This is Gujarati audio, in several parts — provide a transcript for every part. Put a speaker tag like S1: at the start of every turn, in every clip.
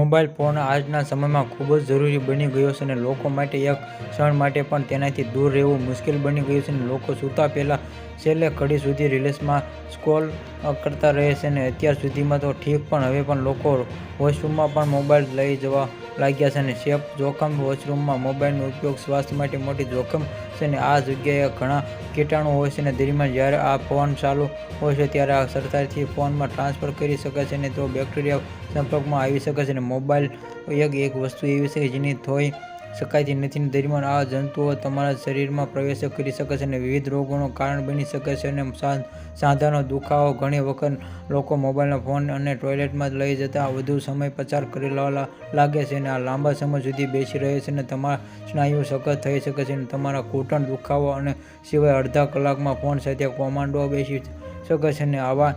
S1: મોબાઈલ ફોન આજના સમયમાં ખૂબ જ જરૂરી બની ગયો છે અને લોકો માટે એક ક્ષણ માટે પણ તેનાથી દૂર રહેવું મુશ્કેલ બની ગયું છે અને લોકો સૂતા પહેલાં છેલ્લે ઘડી સુધી રીલ્સમાં સ્ક્રોલ કરતા રહે છે અને અત્યાર સુધીમાં તો ઠીક પણ હવે પણ લોકો વોશરૂમમાં પણ મોબાઈલ લઈ જવા લાગ્યા છે અને સેફ જોખમ વોશરૂમમાં મોબાઈલનો ઉપયોગ સ્વાસ્થ્ય માટે મોટી જોખમ છે અને આ જગ્યાએ ઘણા કીટાણુ હોય છે અને દરમિયાન જ્યારે આ ફોન ચાલુ હોય છે ત્યારે આ સરળતાથી ફોનમાં ટ્રાન્સફર કરી શકે છે અને તો બેક્ટેરિયા સંપર્કમાં આવી શકે છે અને મોબાઈલ એક વસ્તુ એવી છે જેની ધોઈ શકાતી નથી અને દરમિયાન આ જંતુઓ તમારા શરીરમાં પ્રવેશ કરી શકે છે અને વિવિધ રોગોનું કારણ બની શકે છે અને સાંધાનો દુખાવો ઘણી વખત લોકો મોબાઈલનો ફોન અને ટોયલેટમાં લઈ જતા વધુ સમય પસાર કરવા લાગે છે અને આ લાંબા સમય સુધી બેસી રહે છે અને તમારા સ્નાયુઓ સખત થઈ શકે છે અને તમારા ઘૂંટણ દુખાવો અને સિવાય અડધા કલાકમાં ફોન સાથે કોમાંડો બેસી શકે છે અને આવા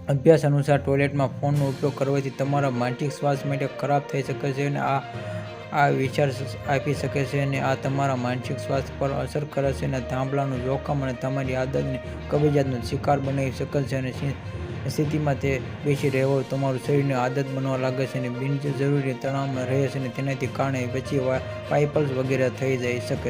S1: અભ્યાસ અનુસાર ટોયલેટમાં ફોનનો ઉપયોગ કરવાથી તમારા માનસિક સ્વાસ્થ્ય માટે ખરાબ થઈ શકે છે અને આ વિચાર આપી શકે છે અને આ તમારા માનસિક સ્વાસ્થ્ય પર અસર કરે છે અને થાંભલાનું જોખમ અને તમારી આદતને કબજિયાતનો શિકાર બનાવી શકે છે અને સ્થિતિમાં તે બેસી રહેવો તમારું શરીરને આદત બનવા લાગે છે અને બિનજરૂરી તણાવમાં રહે છે અને તેનાથી કારણે પછી પાઇલ્સ વગેરે થઈ જઈ શકે છે.